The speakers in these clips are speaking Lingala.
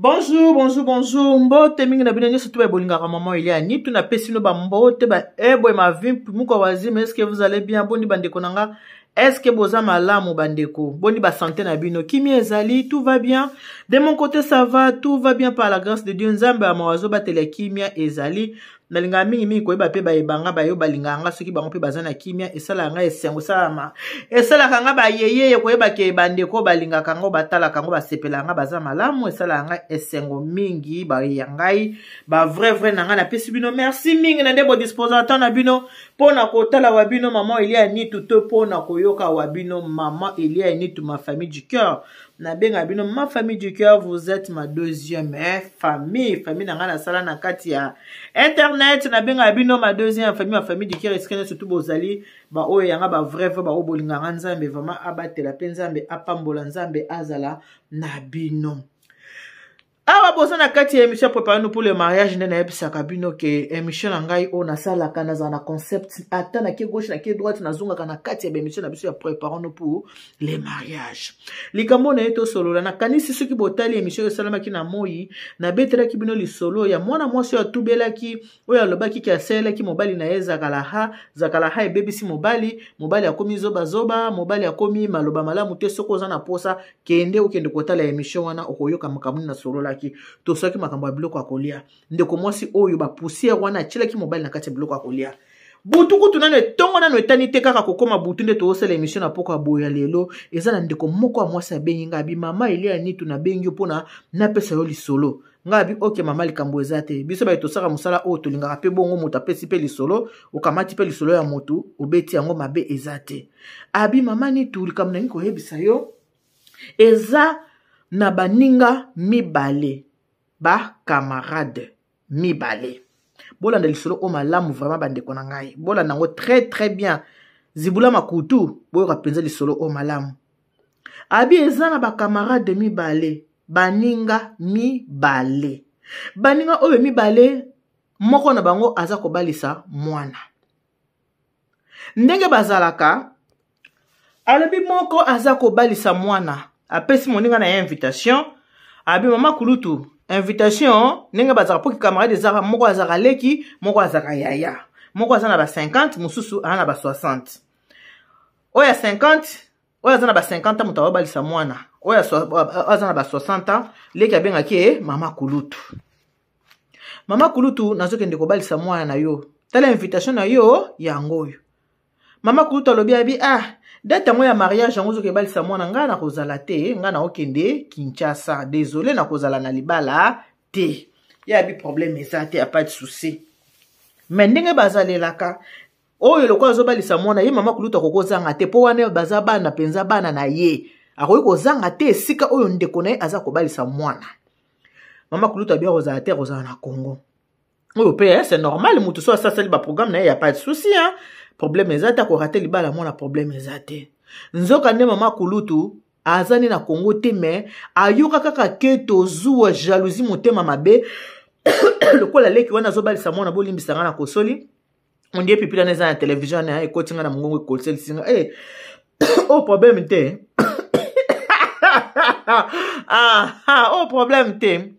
Bonjour, bonjour, bonjour. Mbote mingi na bino nyonso to ba bolinga maman il y a ni tu na pesi no ba mbote ba ebo ma vie muko wazima. Est-ce que vous allez bien? Boni bandeko nanga. Est-ce que boza malamu bandeko? Boni ba santé na bino. Kimi ezali, tout va bien. De mon côté ça va, tout va bien par la grâce de Dieu. Nzambe amawazo batele kimia ezali. Nalinga mingi mingi koyeba pe ba ebanga ba yo balinga nga soki bango pe bazana kimia esala nga esengo salama. Esala kanga ba yeye koyeba ke bandeko balinga kango batala kango basepela nga baza malamu esala nga esengo mingi ba yangai ba vrai nanga na pesi bino merci mingi na ndebo disposateur na bino pona kotala wa bino maman Elia ni tout pona koyoka wa bino maman Elia ni tout ma famille du cœur. Na benga bino ma famille du cœur, vous êtes ma deuxième famille nanga na sala na kati ya internet na benga bino ma deuxième famille, ma famille du cœur eskrene surtout bozali ba oyo yanga ba vrai ba obolinga nzambe vraiment abatela penzambe apambola nzambe azala na bino. Awa boza na kati ya émission préparé nous pour le mariage nena yebisaka bino ke émission na ngai o nasala kana za na concept ata na ke gauche na ke droite na zunga kana kati ya émission na biso ya préparé nous pour les mariages. Likambo na eto solo na kanisi soki botali émission yo salama ki na moyi na betela ki bino li solo ya mwana mwasi ya tubela ki oya lobaki ki asela ki mobali na eza zakala ha ebebisi mobali akomi zoba mobali akomi maloba malamu te soko za na posa kende okende kotala émission wana okoyoka makamuni na solo la to soki makambo ya biloko akolia ndeko mwasi oyo ba poussière wana achilaki mobali na kati ya biloko akolia butu kutu nano etongo nano etani te kaka kokoma butu nde toosala émission na poko ya boya lelo eza na ndeko moko ya mwasi abengi nga abi mama Elia nitu na bengi mpona napesa yo lisolo nga abi oke mama likambo eza te biso ba etosaka musala oyo tolingaka pe bongo moto apesi pe lisolo okamati pe lisolo ya motu obeti yango mabe eza te abi mama nitu likambo na ngi koyebisa yo eza na baninga mibale ba camarade mibale bolanda lisolo o malamu vraiment bandeko na ngai bolanda ngo très bien zibula makutu boyoka penza lisolo o malamu abi eza na ba camarade mibale baninga mibale baninga oyo mibale moko na bango aza kobalisa mwana ndenge bazalaka alobi moko aza kobalisa mwana apesi moninga na invitation abi mama kulutu invitation ninga bazaka poki camarade zaka moko azaka leki moko azaka yaya moko azana ba 50 mususu ana ba 60 oya 50 oya azana ba 50 mutawa balisa mwana oya azana ba 60 leki abenga ke mama kulutu nazokende kobalisa mwana na yo tala invitation na yo yango mama kulutu alobi abi date yango ya mariage yango ozoke balisa mwana nga na kozala te nga na okende Kinshasa désolé na kozala na libala te ya bi problème eza te pas de souci mais ndenge bazalelaka oyo lokwa azobalisa mwana ye mama kuluta kokozanga te po wana baza bana penza bana na ye akoki kozanga te esika oyo ndeko na ye aza kobalisa mwana mama kuluta bia kozala te kozala na Congo oyo pe c'est normal mutu so asasali ba programme na ye pas de souci problème ezate ko rater libala mona problème ezate nzoka nde mama kulutu azani na Congo te mais ayoka kaka ke tozuwa jalousie motema mabe lokola leki wana zobalisa mona bolimbisa nga na kosoli ondie pipila neza na télévision na ekotinga na mongongo kolsel singa oh problème te oh problème te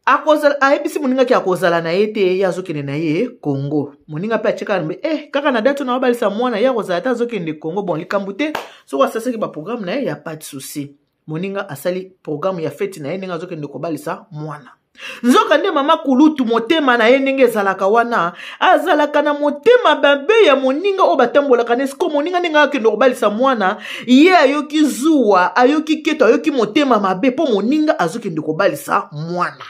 akozala ayebisi moninga ki akozala na ye te ye azokende na ye Congo moninga pe acheka kaka na date na obalisa mwana ye akozala te azokende Congo bon likambo te soko asasaki ba programme na ye ya pas de souci moninga asali programme ya fete na ye ndenge azokende kobalisa mwana nzoka nde mama kulutu motema na ye ndenge ezalaka wana azalaka na motema babe ya moninga oyo batambolaka nesiko moninga ndenge akende kobalisa mwana ye ayoki zuwa ayoki keto ayoki motema mabe po moninga azokende kobalisa mwana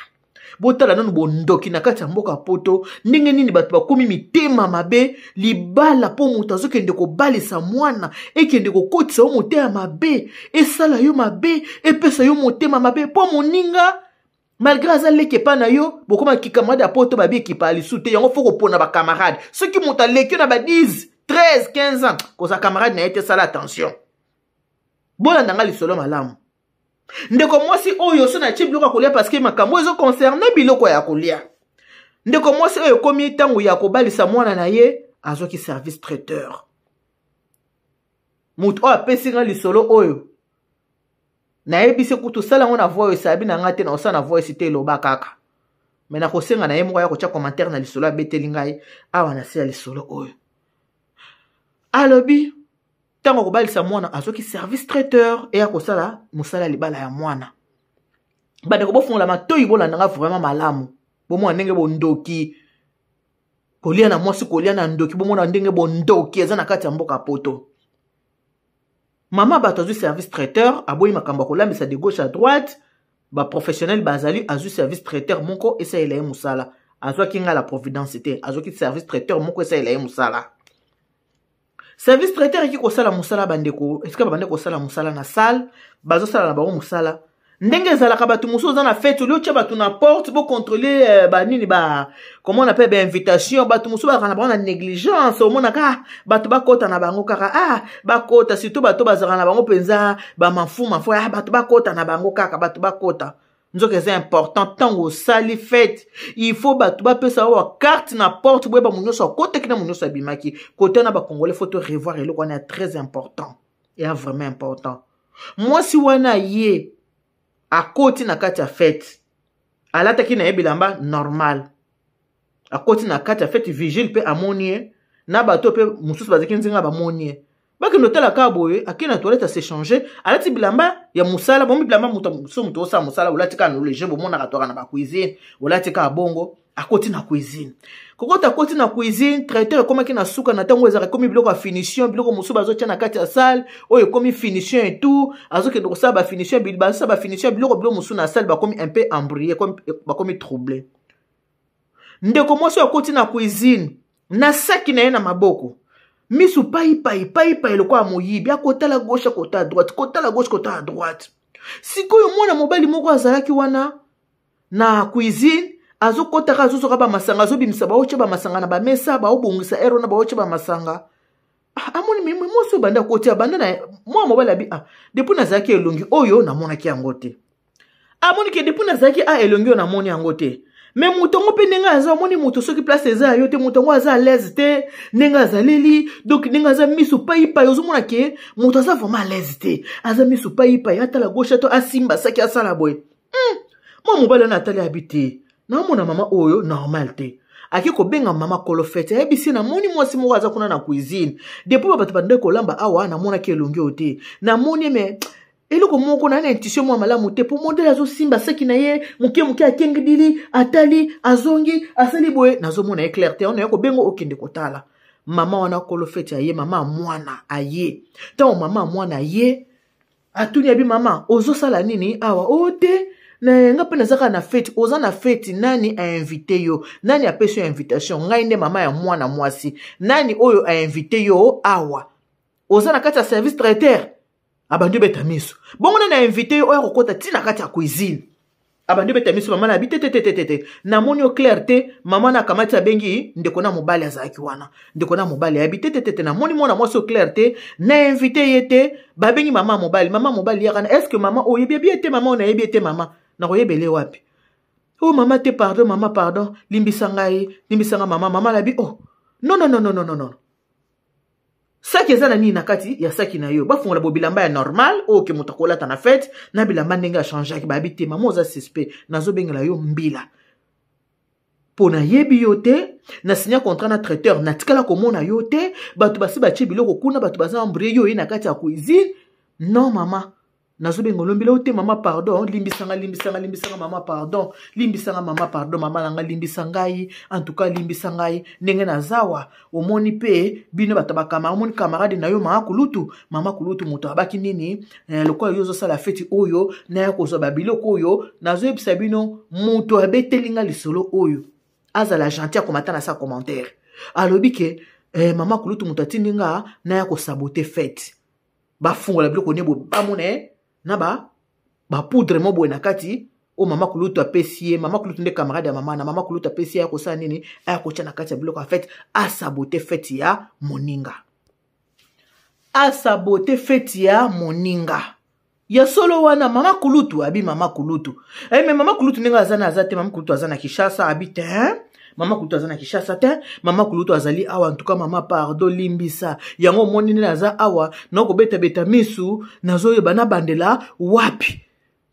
botala nanu bondoki na kati ya mboka poto ndenge nini bato bakomi mitema mabe libala po moto azokende kobalisa mwana ekende kokotisa yo motema mabe esala yo mabe epesa yo motema mabe po moninga malgré aza leki epa na yo bokoma kikamarade ya poto babi ekipa alisu te yango fo kopona bakamarade soki moto aleki yo na ba 10 13 15 ans koza camarade na ye te sala attention bolanda nga lisolo malamu ndeko mwasi oyo so na tie biloko ya kolia parce que makambo ezo concerne biloko ya kolia ndeko mwasi oyo komi ntango ya kobalisa mwana na ye azwaki service traiteur moto oyo apesi nga lisolo oyo na ebise kutu sala ngona voice abi na ngate na osana voice te loba kaka mais na kosenga na ye moko ya kotia commentaire na lisolo abeteli ngai awa na se ya lisolo oyo alobi tango kobalisa mwana azoki service traiteur e ya kosala mosala libala ya mwana bandeko bofungola matoi bolanda nga vraiment malamu bomona ndenge bondoki kolia na mwasi kolia na ndoki bomona ndenge bondoki eza na kati ya mboka poto mama bato azwi service traiteur aboyi makambo kolambisa de gauche à droite ba professionnel bazali azwi service traiteur moko esalela ye musala azwaki nga la providence te azwaki service traiteur moko esalela ye musala service traiteur eki kosala musala bandeko esika babandeko kosala musala na salle bazosala na bango musala ndenge ezalaka bato mosusu oza na fete oli otia bato na porte bocontrôle banini comment on appelle invitation bato mosusu bazalaka na bango na négligence omonaka bato bakota na bango kaka bakota surtout bato bazalaka na bango mpenza bamafu bato bakota na bango kaka bato bakota nzoka eza important ntango osali fete il faut bato bapesa wa carte na porte boyeba monyoso akotaki na monyoso abimaki kote na bakongolais faut to revoir eloko wana ya très important eya vraiment important mwasi wana ye akoti na kati ya fete alataki na ye bilamba normal akoti na kati ya fete vigile pe amoni ye na bato pe mosusu bazaki nzinga bamoni ye bakende otala kaka boye akei na toilette aséchange alati bilamba ya mosala bomi bilamba so moto osala mosala olati kaka na lege bomonaka toaka na bacuisine olati kaka bongo akoti na cuisine kokota akoti na cuisine traiteur ekomaki na suka na ntango ezaka ekomi biloko ya finition biloko mosusu bazotia na kati ya salle oyo ekomi finition et tout azokende kosala bafinition biloko mosusu na salle bakomi un peu embrouillé bakomi troublé ndeko mwasi akoti na cuisine na saki na ye na maboko misu pai lokwa moyibi akotala gauche akota droite kotala gauche kota droite sikoyo mwana mobali moko azalaki wana na cuisine azokotaka azosoka bamasanga azobimisa baoche bamasanga na bamesa baobongisa ero na baoche bamasanga amoni moso banda kotia banda na mwa mobali abi depuis nazalaki elongi oyo namonaki yango te amoni ke depuis nazalaki elongi oyo namoni yango te mais mutongo pe ndenge aza omoni moto soki place eza yo te mutongo aza à l'aise te ndenge azaleli donc ndenge aza misu pai ozomona ke moto aza vraiment à l'aise te aza misu pai atala gauche to asimba saki asala boye mwa mobali wana atali abi te naomona mama oyo normal te aki kobenga mama kolofete ayebisi namoni mwasi moko aza kuna na cuisine depuis bato bandeki kolamba awa namonaki elongi oyo te namoni me eloko moko na intuition mwa malamu te po modele azosimba saki na ye moke akengidili atali azongi asali boye nazomona ye clair te ona yako bengo okende kotala mama wana kolofete aye mama mwana aye ntango mama mwana aye atuni abi mama ozosala nini awa o te na nga pe nazaka na fete oza na fete nani ainvite yo nani apesi yo invitation ngai nde mama ya mwana mwasi nani oyo ainvite yo awa oza na kati ya service traiteur abandi beta miso bongo na invité yo oya kokota tina kati ya cuisine abandi beta miso mama na bi te namoni o clarté mama na kamati abengi ndeko na mobali azaki wana ndeko na mobali ya bi te namoni mona mwasi o clarté na invité yete babengi mama mobali ya kana est-ce que mama oyebi ete mama ona yebi ete mama na koyebele wapi oh mama te pardon mama pardon limbisanga mama la bi oh non saki eza na nini na kati ya saki na yo bafungola bo bilamba ya normal oke moto akolata na fete na bilamba ndenge achangeaki babi te mama oza suspect nazobengela yo mbila mpo nayebi yo te na signa contrat na traiteur natikala komona yo te bato basi batie biloko kuna bato baza embrouye yo ye na kati ya cuisine non mama nazobengela mbila yo te mama pardon limbisanga mama pardon limbisanga mama pardon mama nanga limbisa ngai en tout cas limbisa ngai ndenge nazawa omoni pe bino bato bakamara omoni camarade na yo mama kulutu moto abaki nini lokola yo ozosala feti oyo naya kozwa babiloko oyo nazoyebisa bino moto abetelinga lisolo oyo azala gentil akomata na sa commentaire alobi ke mama kulutu moto atindi nga naya kosabote fete bafungola biloko nebo bamona na ba poudre mo boye na kati o mama kulutu apesi ye mama kulutu nde camarade ya mama na mama kulutu apesi ye akosala nini ayakotia na kati ya biloko ya fete asabote fete ya moninga ya solo wana mama kulutu abi mama kulutu me mama kulutu ndenge aza te mama kulutu aza na Kinshasa abi te mama kulutu aza na Kinshasa te mama kulutu azali awa en tout cas mama pardon limbisa yango moni nini aza awa na kobeta beta misu nazoyeba na bandela wapi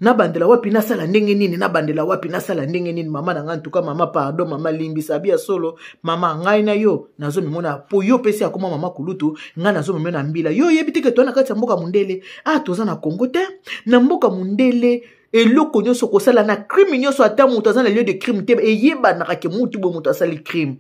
na bandela wapi nasala ndenge nini na bandela wapi nasala ndenge nini mama na nga en tout cas mama pardon mama limbisa bia solo mama ngai na yo nazo mimona po yo pesi akoma mama kulutu nga nazo mimona mbila yo yebi tike to na kati ya mboka mundele toza na Congo te na mboka mundele eloko nyonso kosala na crime nyonso ata mutu aza na lieu de crime te eyebanaka ke mutu bo mutu asali crime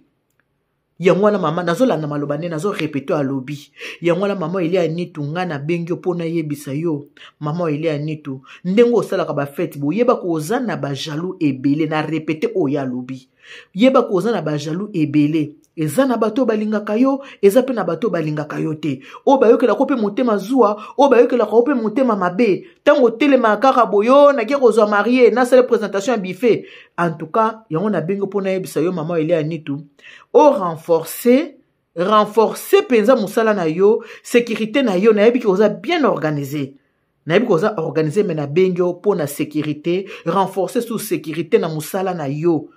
yango wana mama nazolanda maloba nde nazo répéter alobi yango wana mama eli anitu nga na bengi mpona yebisa yo mama eli anitu ndenge osalaka ba fête boyeba ko oza na ba jaloux ebele na répéter oyo alobi yeba ko oza na ba jaloux ebele eza na bato balingaka yo eza pe na bato balingaka yo te o bayokelaka mpe motema zuwa o bayokelaka mpe motema mabe ntango otelema kaka boyo nake kozwa marie nasala présentation ya buffet en tout cas yango na bengi mpona yebisa yo mama eli anitu o renforcer penza musala na yo sécurité na yo nayebi ki oza bien organisé nayebi koza organisé me na bengi mpona sécurité renforcer sous sécurité na musala na yo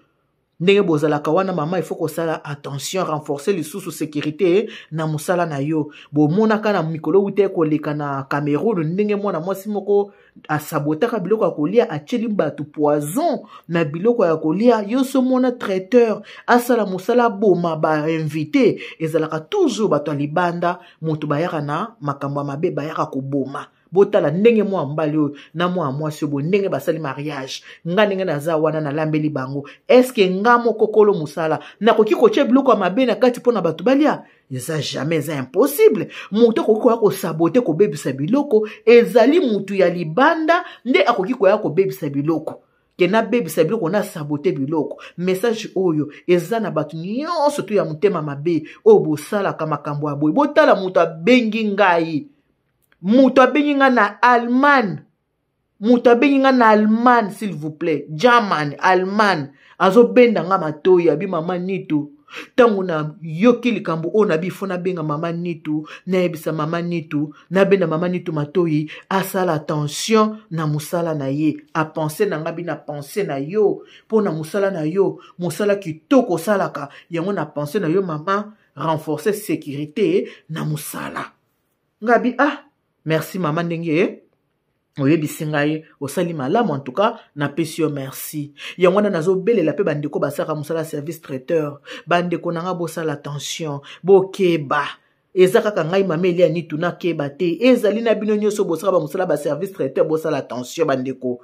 ndenge bozalaka wana mama il faut kosala attention renforcer lisusu sécurité na musala na yo bomonaka na mikolo wite koleka na Cameroun ndenge mwana mwasi moko asabotaka biloko ya kolia atieli bato poison na biloko ya kolia yo so mona traiteur asala musala boma ba invité ezalaka toujours bato libanda moto bayaka na makambo mabe bayaka koboma botala ndenge mwa mbali oyo na mwa mwasi bo ndenge basali mariage nga ndenge naza wana na lambeli bango eske nga moko kolo musala nakoki kotie biloko ya mabe na kati mpona bato balia eza jamais eza impossible moto akoki koya kosabote kobebisa biloko ezali mutu ya libanda nde akoki koya kobebisa biloko kena bebisa biloko na sabote biloko message oyo eza na bato nyonso to ya motema mabe oyo bosalaka makambo ya boye botala moto abengi ngai mutu abengi nga na Allemagne mutu abengi nga na Allemagne s'il vous plaît German Allemagne azobenda nga matoyi abi mama nitu tango na yoki likambo o na bifo na benga mama nitu na yebisa mama nitu na benda mama nitu matoyi asala attention na musala na ye a penser na nga bina penser na yo po na musala na yo musala kitoko salaka yango na penser na yo mama renforcer sécurité na musala ngabi merci maman ndenge oyebisi ngai osali malamu en tout cas na pesi yo merci yango wana nazobelela pe bandeko basaka musala service traiteur bandeko nanga bosala attention bokeba eza kaka ngai mama eli anitu nakeba te ezali na bino nyonso bosaka ba musala ba service traiteur bosala attention bandeko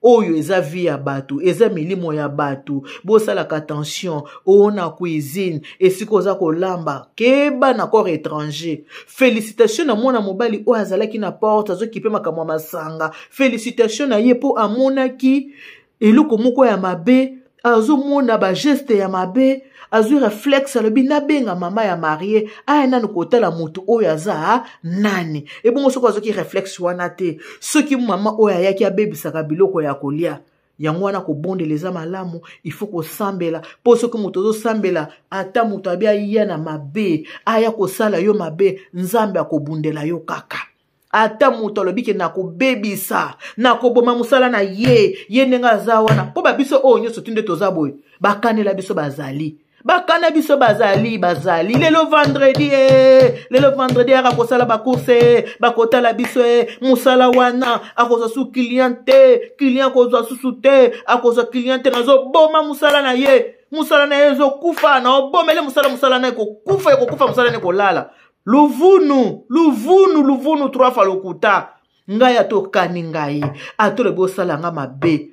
oyo eza vie ya bato eza milimo ya bato bosalaka attention ona cuisine esika oza kolamba keba na corps étranger félicitations na mwana mobali oyo azalaki na porte azokipe makambo ya masanga félicitations na ye mpo amonaki eloko moko ya mabe azomona ba geste ya mabe azwi réflexe alobi nabenga mama ya marie aya nanu kotala mutu oyo aza nani ebongo soko azoki réflexe wana te soki mama oyo ayaki abebisaka biloko ya kolia yango wana kobondela eza malamu il faut kosambela mpo soki moto ozosambela ata moto abi aya na mabe aya kosala yo mabe nzambe akobundela yo kaka ata moto alobi ke nakobebisa nakoboma musala na ye ndenge aza wana mpo babiso oyo nyonso tunde toza boye bakanela biso bazali bakana biso bazali lelo vendredi aka kosala bacourse bakotala biso musala wana akozwa su client kozwa susu te akozwa client te nazoboma musala na ye ezokufa na obomele musala na ekokufa musala na ekolala luvunu 3 fois lokuta ngai atokani ngai atolobi osala nga mabe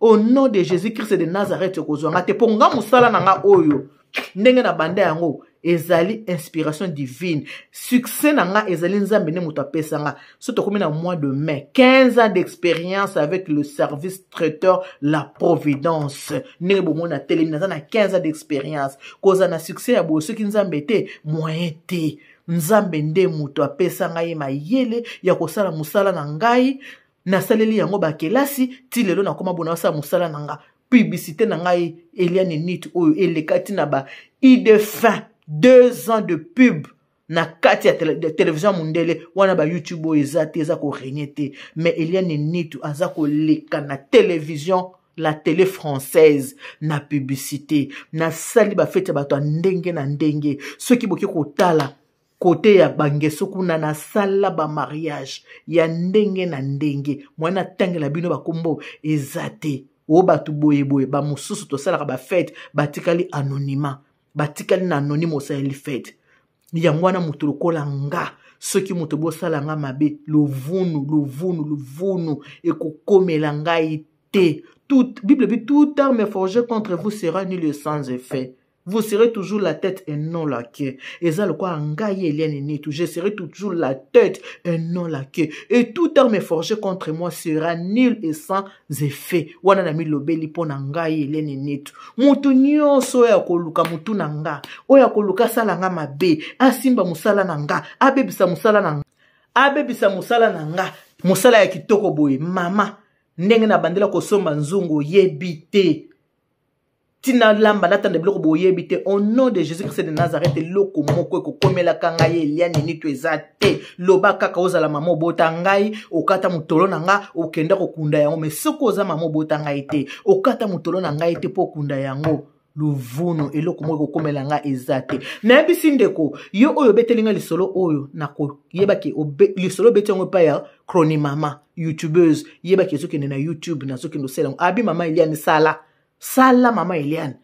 au nom de Jésus-Christ de Nazareth kozwanga te po nga musala na nga oyo ndenge na banda yango ezali inspiration divine succès na nga ezali nzambe ne moto apesa nga so tokomi na mois de mai 15 ans d'expérience avec le service traiteur La Providence ndenge bomona telemi naza na 15 ans d'expérience koza na succès ya boyo soki nzambe te moyen te nzambe nde moto apesa ngai mayele ya kosala musala na ngai nasaleli yango bakelasi ti lelo nakoma bona osala musala na nga publicité na ngai Eliane Nit oyo elekati na ba ide fin 2 ans de pub na kati ya télévision mundele wana ba YouTube oyo eza te eza ko régner te mais Eliane Nit aza ko leka na télévision la télé française na publicité na sali ba fete bato ndenge na ndenge ceux qui boki kotala côté ya bangeso kuna na sala ba mariage ya ndenge na ndenge mwana tangela bino bakombo ezate o batu boye boye ba mususu to sala ba fete batikali anonymat batikali na anonyme osali fete yango wana mutu lokola nga soki mutu bosala nga mabe luvunu ekokomela ngai te. Bible dit toute arme forgée contre vous sera nulle sans effet. Vous serez toujours la tête et non la queue. Et ça le quoi ngai Eliane Nitu, je serai toujours la tête et non la queue. Et toute arme forgée contre moi sera nulle et sans effet. Wana na mi lobeli pona ngai Eliane Nitu. Mutu nyonso ya koluka mutu nanga. Oya koluka sala nga mabe. Asimba musala nanga. Abebisa musala nanga. Abebisa musala nanga. Musala ya kitoko boye. Mama. Ndenge na bandela kosomba nzungu yebite. Tina lamba natande biloko boyebite au nom de Jésus-Christ de Nazareth loko moko kokomela kanga ye Eliane Nitu ezate loba kaka ozala mama bota ngai okata mutolo nanga okenda kokunda yango mais soko oza mama bota ngai te okata mutolo nanga te po kunda yango luvunu eloko moko kokomela nga ezate na yebisi ndeko yo oyo betelinga lisolo oyo nako yebaki lisolo betengo pa ya Chrony Mama youtubeuse yebaki ezokende na YouTube na zokendo sela abi mama Eliane Sala mama Eliane.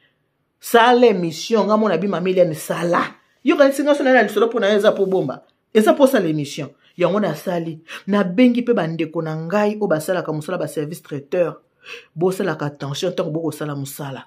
Sala émission nga mona bi mama Eliane sala. Yo ka singa sona na lisolo pona eza po bomba. Eza po sala émission. Yango na sali na bengi pe bandeko na ngai o basala ka musala ba service traiteur. Bo sala ka attention tant boko sala musala.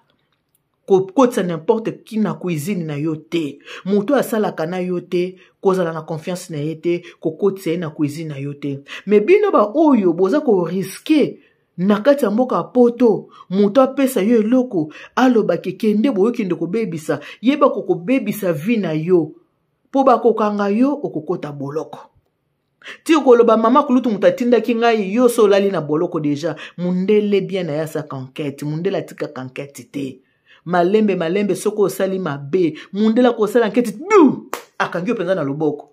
Kotsa n'importe qui na cuisine na yote. Muto asala kana yote, kozala na confiance na yete, kokotsa na cuisine na yote. Mais bino ba oyo boza ko risquer nakati ya mboka poto mutu apesa yo eloko aloba kekende boyo kende kobebisa yeba kokobebisa vi na yo po bakokanga yo okokota boloko ti koloba mama kulutu mutu atindaki ngai yo so olali na boloko deja mundele bien na yasa kankete mundela tika kankete te malembe soko osali mabe mundela kosala nkete akangi yo penza na loboko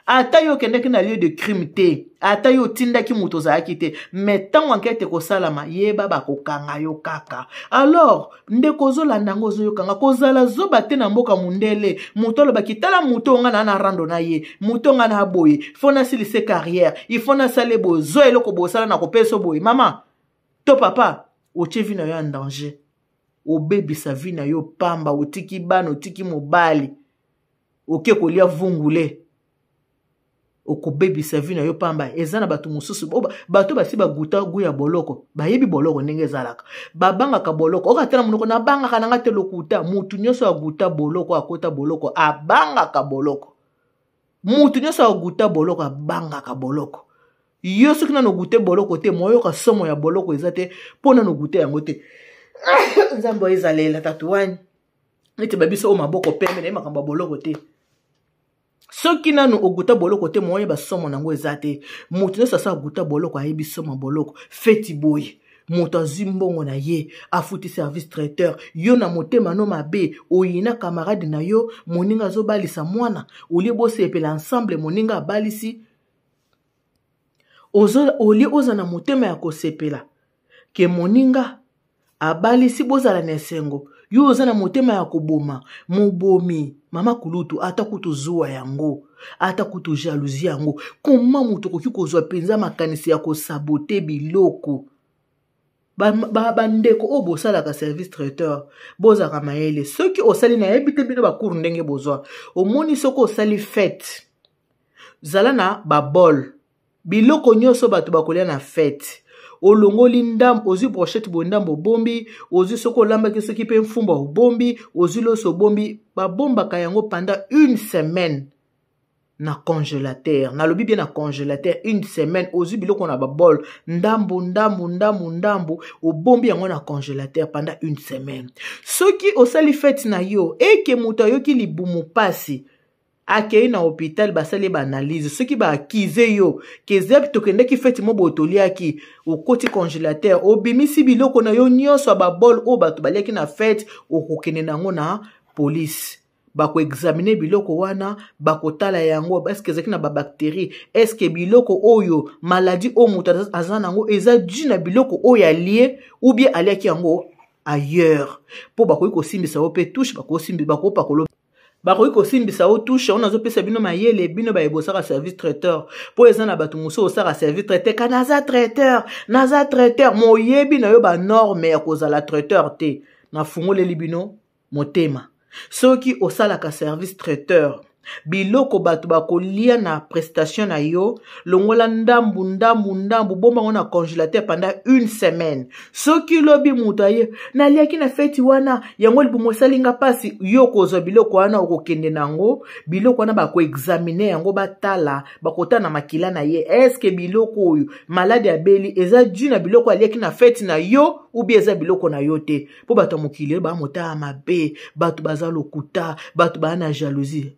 ata yo kendeki na lieu de crime te ata yo tindaki muto zaki te mais tant enquête ko salama yeba bakokanga yo kaka alors ndeko zolanda ngo zo yokanga kozala zoba te na mboka mundele muto lo bakitala muto nga na rando na ye muto nga na boye fona silise carrière il fona sale bozo eloko bosala na kopeso boye mama to papa ochevi na yo en danger obebisa vi na yo pamba otiki bana otiki mobali oke kolia vungule okobebisa vi na yo pamba ezana batu mususu bato basi baguta guya boloko bayebi boloko ndenge ezalaka babangaka boloko okatala munoko na bangaka nanga te lokuta mutu nyonso aguta boloko akota boloko abangaka boloko mutu nyonso aguta boloko abangaka boloko yo soki nano gute boloko te moyoka somo ya boloko eza te mpo nano gute yango te nzambe ezalela tatuwani neti babiso o maboko pembe na ye makambo ya boloko te soki nanu oguta boloko te moye basomo nango ezate mutu nyonso asa aguta boloko ayebi somo boloko feti boye mutu azwi mbongo na ye afuti service traiteur yo na motema no mabe oyina camarade na yo moninga azobalisa mwana olie bosepela ensemble moninga abalisi olie oza na motema ya kosepela ke moninga abalisi bozala na esengo yo oza na motema ya koboma mobomi mama kulutu ata kutu zuwa yango ata kutu jalousie yango koma mutu koki kozwa penza makanisi ya kosabote biloko bandeko o bosalaka service traiteur bozaka mayele soki osali na yebi te bino bakuru ndenge bozwa omoni soki osali fete zala na babol biloko nyonso bato bakolia na fete olongoli ndambo ozwi brochette bo ndambo bombi ozwi soko olambaki soki pe mfumba bombi ozwi loso bombi babombaka yango pendant une semaine na congélateur nalobi bien na congélateur une semaine ozwi biloko na babol ndambo obombi yango na congélateur pendant une semaine soki osali fete na yo eke muto ayoki libumu pasi akei na hôpital basali ba analyse soki ba akize yo kezep tokendeki feti mo botoliaki okoti congélateur obimisi biloko na yo nyonso ba bol o bato baliaki na fete okokende nango na police bako examiner biloko wana, bako tala yango, est-ce que ezaki na ba bactérie, est-ce que biloko oyo maladie o mutu azanango eza dû na biloko oyo lié ou bien aliaki yango ailleurs. Po bako ko simbisa o pe touche, bako simbi bako pakolo bakoki kosimbisa o touche on azopesa bino mayele bino bayebosaka service traiteur po eza na bato mosusu osaka service traiteur ka naza traiteur moyebi na yo ba norme ya kozala traiteur te na fungoleli bino motema soki osalaka service traiteur biloko bato bakolia na prestation na yo longola ndambu bomba ngona congélateur pendant une semaine soki lobi mutaye na liaki na feti wana yango libumo salinga pasi yo kozwa biloko wana okokende nango biloko wana bako examiner yango batala bakota na makila na ye est-ce que biloko oyo malade ya beli eza dû na biloko aliaki na feti na yo ou bien eza biloko na yo te po bato mokili ba mota mabe bato baza lokuta bato ba na jalousie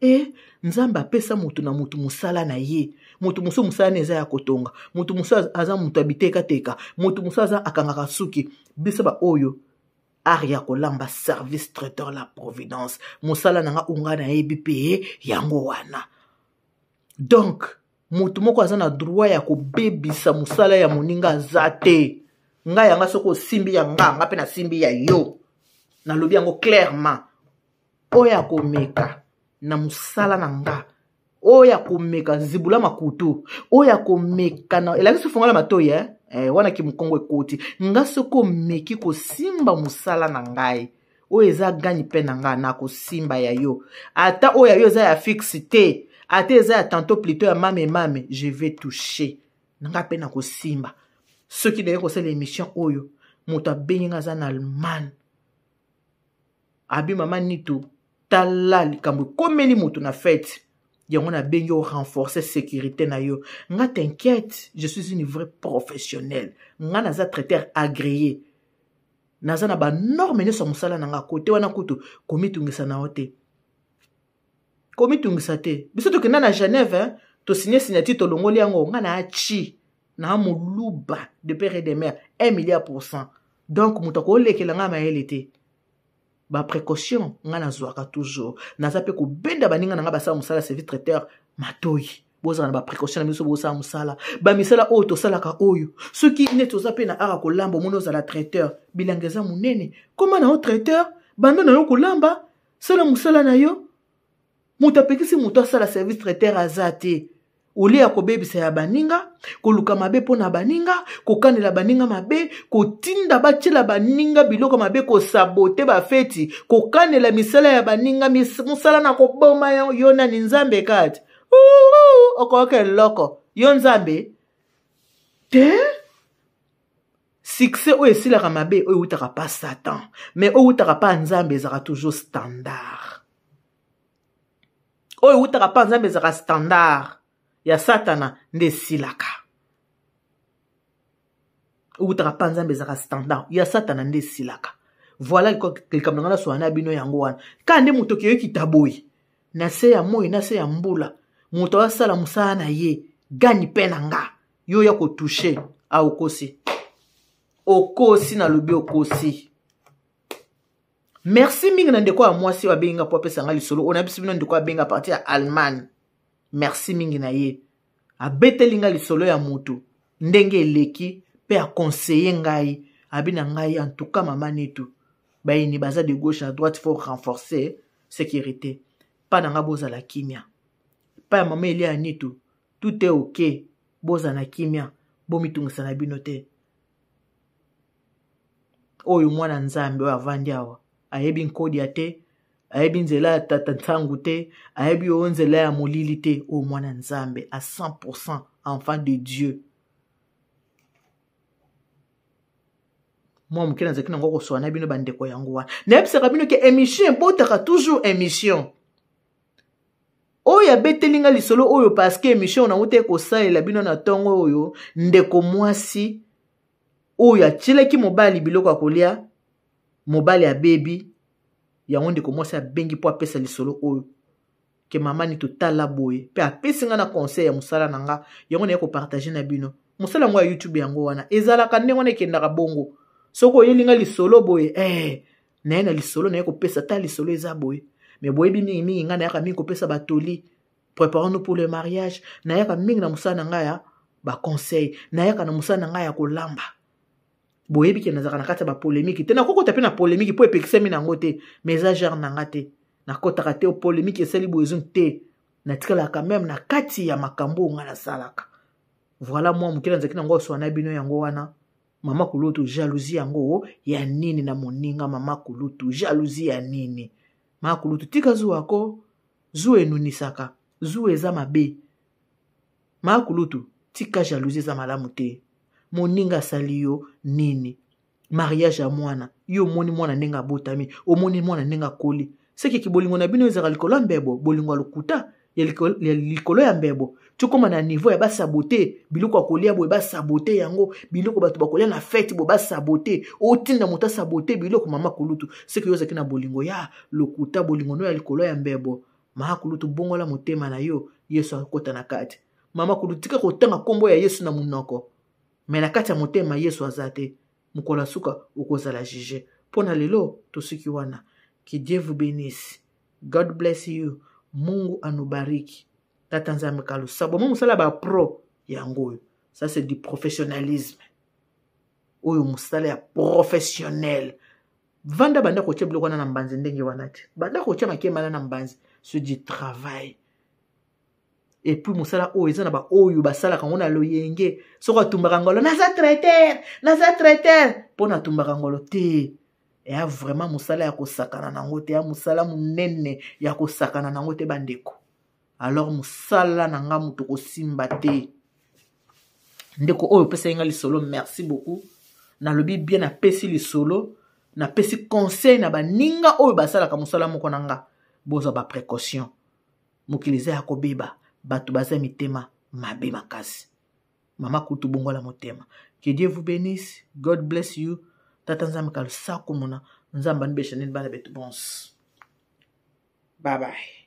nzamba pesa mutu na mutu musala na ye mutu musu musala neza ya kotonga mutu musu aza mutu abiteka teka mutu musu aza akangaka suki bisa ba oyo aria kolamba service traiteur la providence musala nanga unga na yebi pe yango wana donc mutu moko aza na droit ya kobebisa musala ya moninga zate nga yanga soko simbi ya nga pe na simbi ya yo na lobi yango clairement oya komeka na musala na nga oya komeka zibula makutu oya komeka na elakisi fongola matoyi wana ki mukongo ekoti nga soko meki kosimba musala na ngai oyo eza gani pe na nga na kosimba ya yo ata oyo yo eza ya fixe te ata eza ya tantôt plutôt ya mame je vais toucher nga pe na kosimba soki ndenge kosala émission oyo moto abengi nga aza na Allemagne abi mama Nitu tala likambo komeli mutu na fête yango na bengi o renforcer sécurité na yo nga t'inquiète je suis une vraie professionnelle nga naza traiteur agréé naza na ba norme ne so musala na nga côté wana kutu komitungisa na ote komitungisa te biso to kena na Genève to signer signature to longoli yango nga na achi na muluba de père et de mère 1 milliard%. Donc mutako lekela nga mayele te ba précaution nga nazwaka toujours naza pe ko benda baninga nga basala musala service traiteur matoyi boza na ba précaution na miso boza musala ba misala o to salaka oyo soki neto za pe na ara ko lamba mono za la traiteur bilangeza munene comment na o traiteur banda na yo ko lamba sala musala na yo mutapekisi muto sala service traiteur azate Oli ya kobebisa ya baninga, koluka mabe pona baninga, kokanela baninga mabe, kotinda bachela baninga biloko mabe ko sabote ba feti, kokanela misala ya baninga musala na koboma yo na nzambe kati. Okoke loko, yo nzambe te succès o esila mabe o utaka pa Satan, mais o utaka pa nzambe zaka toujours standard. O utaka pa nzambe zaka standard. Ya Satana nde silaka. Utaka panza mbezaka standard. Ya Satana nde silaka. Voilà le kamnanga so ana bino yango wana. Kande muto ke kitaboyi. Na se ya moyi na se ya mbula. Muto asala musala na ye. Gani pena nga. Yo ya ko toucher a okosi. Okosi na lobi okosi. Merci mingi na ndeko a mwasi wa benga po pesa nga lisolo. Ona biso bino ndeko a benga parti ya Allemagne. Merci mingi na ye. Abetelinga lisolo ya mutu. Ndenge eleki. Pe a conseiller ngai. Abina ngai en tout cas mama Nitu. Bayini baza de gauche à droite. Faut renforcer sécurité. Pas nanga boza la kimia. Pas mama Elia Nitu. Tout est ok. Boza na kimia. Bomitungisa na binote. Oyo mwana nzambe o avandi awa. Ayebi nkodi ate. Ayebi nzela ya tatantangu te, ayebi o nzela ya molili te, o mwana nzambe, à 100% enfant de Dieu. Moi, mkena zaki nango kosoana bino bandeko yango wana. Nayebisaka bino ke émission botaka toujours émission. Oyo betelinga lisolo oyo parce que émission na ute kosalela bino na tongo oyo ndeko mwasi oyo atilaki mobali biloko akolia, mobali ya baby. Yango ndeko mwasi abengi po apesa lisolo oyo ke mama Nitu tala boye pe apesi nga na conseil ya musala nanga yango na ko partager na bino musala ngo ya YouTube yango wana ezalaka ndenge wana ekendaka bongo soko yelinga lisolo boye na lisolo na ko pesa ta lisolo eza boye mais boyebi mingi nga nayaka mingi kopesa batoli préparons-nous pour le mariage nayaka mingi na musala na nga ya ba conseil nayaka na musala na nga ya kolamba boyebi ke nazaka na kati ya ba polémique te nakokota pe na polémique po epekisemi nango te mais eza genre na nga te nakotaka te polémique esali boezun te natikalaka même na kati ya makambo nga nasalaka voilà moi mokila nzaki nango oswana bino yango wana mama kulutu jalousie yango ya nini na moninga mama kulutu jalousie ya nini mama kulutu tika zuwako zu enunisaka zu eza mabe mama kulutu tika jalousie eza malamu te moninga asali yo nini mariage ya mwana yo moni mwana ndenge abotami omoni mwana ndenge akoli seki kibolingo na bino ezaka likolo ya mbebo bolingo ya lokuta ya likolo ya mbebo tokoma na niveau ya basabote biloko akolia boye basabote yango biloko bato bakolia na fete boye basabote otinda moto asabote biloko mama kulutu seki yo ozaki na bolingo ya lokuta bolingo no ya likolo ya mbebo mama kulutu bongola motema na yo yesu akota na kati mama kulutu tika kotanga kombo ya yesu na munoko me na kati ya motema yesu aza te mokolo suka okozala juge mpona lelo tosuki wana que Dieu vous bénisse God bless you Mungu anubariki tata nzambe kalusa bo musala ba pro yango ça c'est du professionnalisme oyo musala ya professionnel vanda banda ko tsheblo kona na mbanzi ndenge wana te banda ko tshama kemala na mbanzi c'est du travail et puis musala oyo eza na ba oyo basala kango na loyenge soko tumbaka ngolo na za traiteur pona tumbaka ngolo te ya vraiment musala ya kosakana nango te ya musala munene ya kosakana nango te bandeko alors musala nanga mutu kosimba te ndeko oyo pesa inga lisolo merci beaucoup na lobi bien na pesi lisolo na pesi conseil na baninga oyo basala ka musala moko nanga boza ba précaution mukiliza ya kobeba batu baza mitema mabe makasi mama kutu bongola motema que Dieu vous bénisse God bless you tata nzambe kalusa komona nzamba nibesha nini bana betu bons bye bye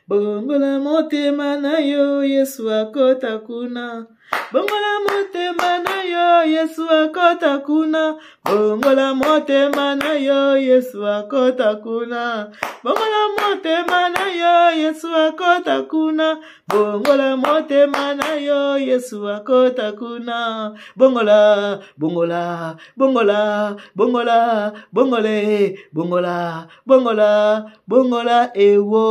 bongola motema na yo Yesu akota kuna bongola motema na yo Yesu akota kuna bongola motema na yo Yesu akota kuna bongola motema na yo Yesu akota kuna bongola motema na yo Yesu akota kuna bongola bongola bongola bongola bongole bongola bongola bongola ewo